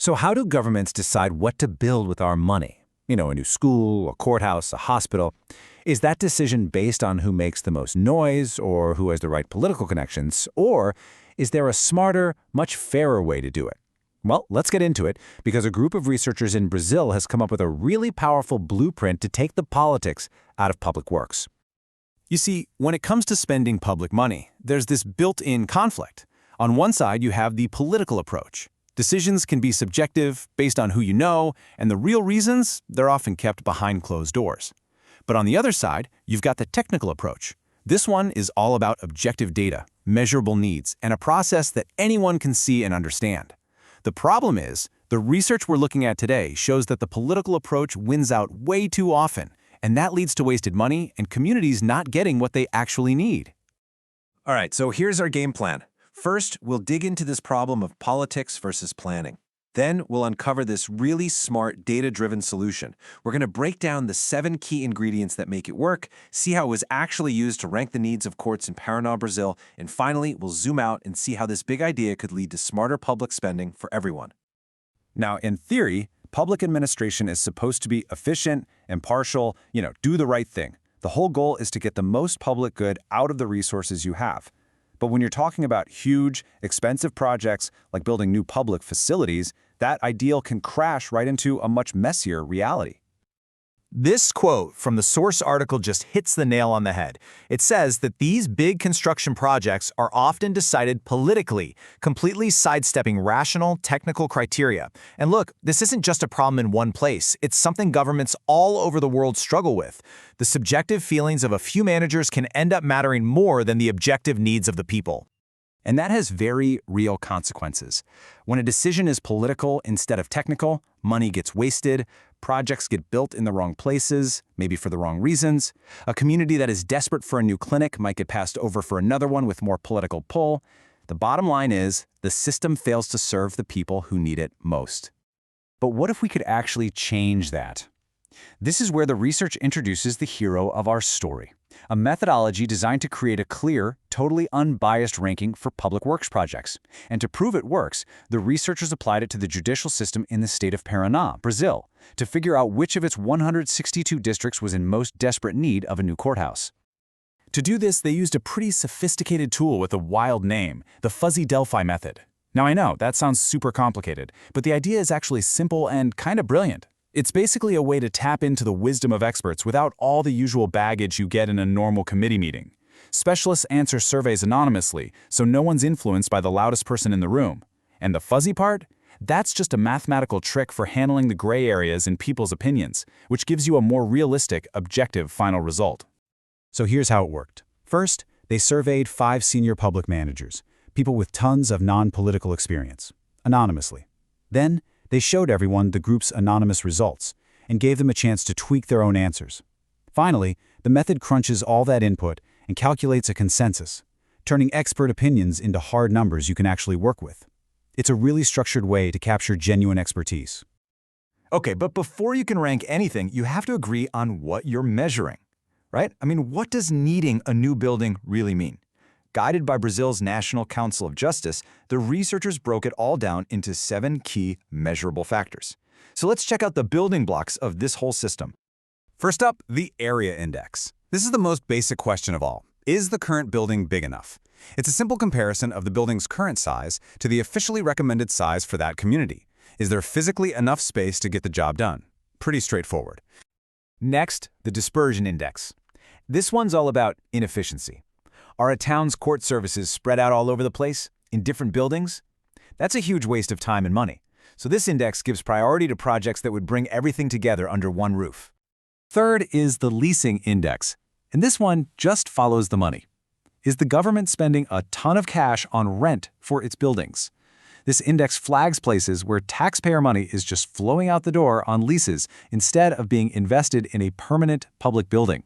So how do governments decide what to build with our money? A new school, a courthouse, a hospital. Is that decision based on who makes the most noise or who has the right political connections? Or is there a smarter, much fairer way to do it? Well, let's get into it, because a group of researchers in Brazil has come up with a really powerful blueprint to take the politics out of public works. You see, when it comes to spending public money, there's this built-in conflict. On one side, you have the political approach. Decisions can be subjective, based on who you know, and the real reasons, they're often kept behind closed doors. But on the other side, you've got the technical approach. This one is all about objective data, measurable needs, and a process that anyone can see and understand. The problem is, the research we're looking at today shows that the political approach wins out way too often, and that leads to wasted money and communities not getting what they actually need. All right, so here's our game plan. First, we'll dig into this problem of politics versus planning. Then we'll uncover this really smart data-driven solution. We're going to break down the 7 key ingredients that make it work, see how it was actually used to rank the needs of courts in Paraná, Brazil, and finally, we'll zoom out and see how this big idea could lead to smarter public spending for everyone. Now, in theory, public administration is supposed to be efficient, impartial, do the right thing. The whole goal is to get the most public good out of the resources you have. But when you're talking about huge, expensive projects like building new public facilities, that ideal can crash right into a much messier reality. This quote from the source article just hits the nail on the head. It says that these big construction projects are often decided politically, completely sidestepping rational, technical criteria. And look, this isn't just a problem in one place. It's something governments all over the world struggle with. The subjective feelings of a few managers can end up mattering more than the objective needs of the people. And that has very real consequences. When a decision is political instead of technical, money gets wasted, projects get built in the wrong places, maybe for the wrong reasons. A community that is desperate for a new clinic might get passed over for another one with more political pull. The bottom line is, the system fails to serve the people who need it most. But what if we could actually change that? This is where the research introduces the hero of our story, a methodology designed to create a clear, totally unbiased ranking for public works projects. And to prove it works, the researchers applied it to the judicial system in the state of Paraná, Brazil, to figure out which of its 162 districts was in most desperate need of a new courthouse. To do this, they used a pretty sophisticated tool with a wild name, the Fuzzy-Delphi method. Now I know, that sounds super complicated, but the idea is actually simple and kind of brilliant. It's basically a way to tap into the wisdom of experts without all the usual baggage you get in a normal committee meeting. Specialists answer surveys anonymously, so no one's influenced by the loudest person in the room. And the fuzzy part? That's just a mathematical trick for handling the gray areas in people's opinions, which gives you a more realistic, objective final result. So here's how it worked. First, they surveyed 5 senior public managers, people with tons of non-political experience, anonymously. Then, they showed everyone the group's anonymous results and gave them a chance to tweak their own answers. Finally, the method crunches all that input and calculates a consensus, turning expert opinions into hard numbers you can actually work with. It's a really structured way to capture genuine expertise. Okay, but before you can rank anything, you have to agree on what you're measuring, right? What does needing a new building really mean? Guided by Brazil's National Council of Justice, the researchers broke it all down into 7 key measurable factors. So let's check out the building blocks of this whole system. First up, the area index. This is the most basic question of all. Is the current building big enough? It's a simple comparison of the building's current size to the officially recommended size for that community. Is there physically enough space to get the job done? Pretty straightforward. Next, the dispersion index. This one's all about inefficiency. Are a town's court services spread out all over the place, in different buildings? That's a huge waste of time and money. So this index gives priority to projects that would bring everything together under one roof. Third is the leasing index, and this one just follows the money. Is the government spending a ton of cash on rent for its buildings? This index flags places where taxpayer money is just flowing out the door on leases instead of being invested in a permanent public building.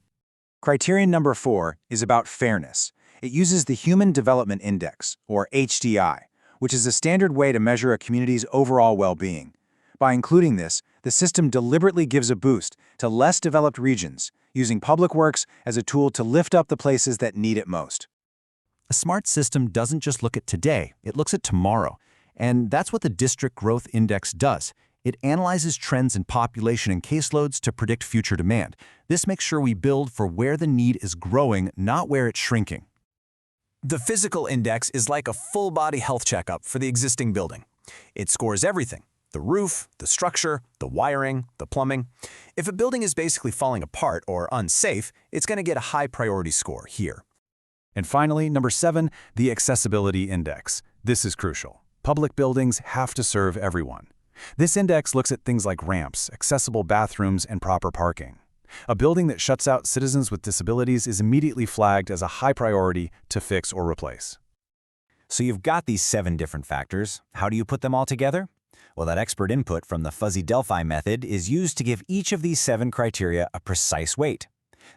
Criterion number 4 is about fairness. It uses the Human Development Index, or HDI, which is a standard way to measure a community's overall well-being. By including this, the system deliberately gives a boost to less developed regions, using public works as a tool to lift up the places that need it most. A smart system doesn't just look at today, it looks at tomorrow. And that's what the District Growth Index does. It analyzes trends in population and caseloads to predict future demand. This makes sure we build for where the need is growing, not where it's shrinking. The physical index is like a full-body health checkup for the existing building. It scores everything: the roof, the structure, the wiring, the plumbing. If a building is basically falling apart or unsafe, it's going to get a high priority score here. And finally, number 7, the accessibility index. This is crucial. Public buildings have to serve everyone. This index looks at things like ramps, accessible bathrooms, and proper parking. A building that shuts out citizens with disabilities is immediately flagged as a high priority to fix or replace. So you've got these 7 different factors. How do you put them all together? Well, that expert input from the Fuzzy-Delphi method is used to give each of these 7 criteria a precise weight.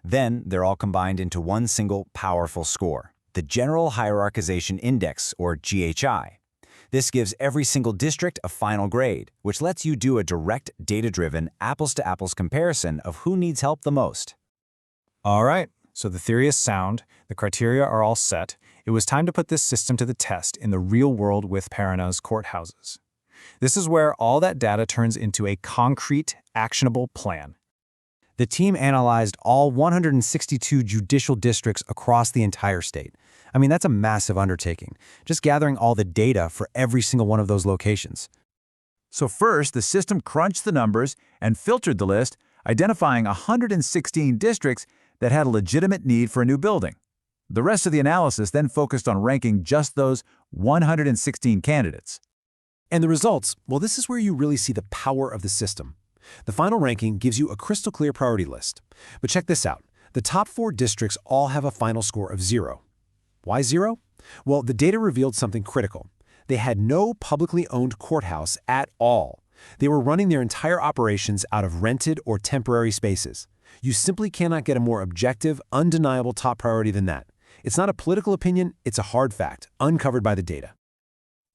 Then they're all combined into one single powerful score, the General Hierarchization Index, or GHI. This gives every single district a final grade, which lets you do a direct, data-driven, apples-to-apples comparison of who needs help the most. All right, so the theory is sound, the criteria are all set. It was time to put this system to the test in the real world with Paraná's courthouses. This is where all that data turns into a concrete, actionable plan. The team analyzed all 162 judicial districts across the entire state. I mean, that's a massive undertaking, just gathering all the data for every single one of those locations. So first, the system crunched the numbers and filtered the list, identifying 116 districts that had a legitimate need for a new building. The rest of the analysis then focused on ranking just those 116 candidates. And the results, well, this is where you really see the power of the system. The final ranking gives you a crystal clear priority list. But check this out. The top 4 districts all have a final score of 0. Why 0? Well, the data revealed something critical. They had no publicly owned courthouse at all. They were running their entire operations out of rented or temporary spaces. You simply cannot get a more objective, undeniable top priority than that. It's not a political opinion, it's a hard fact, uncovered by the data.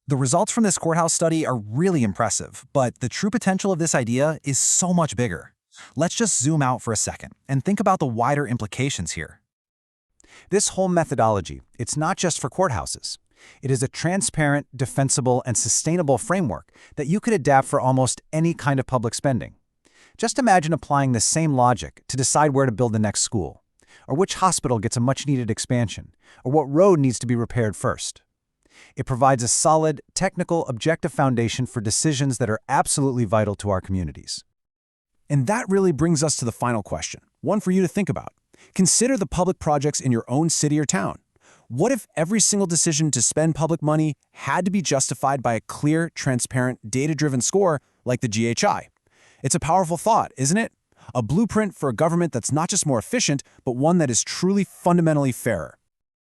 The results from this courthouse study are really impressive, but the true potential of this idea is so much bigger. Let's just zoom out for a second and think about the wider implications here. This whole methodology, it's not just for courthouses. It is a transparent, defensible, and sustainable framework that you could adapt for almost any kind of public spending. Just imagine applying the same logic to decide where to build the next school, or which hospital gets a much-needed expansion, or what road needs to be repaired first. It provides a solid, technical, objective foundation for decisions that are absolutely vital to our communities. And that really brings us to the final question, one for you to think about. Consider the public projects in your own city or town. What if every single decision to spend public money had to be justified by a clear, transparent, data-driven score like the GHI? It's a powerful thought, isn't it? A blueprint for a government that's not just more efficient, but one that is truly fundamentally fairer.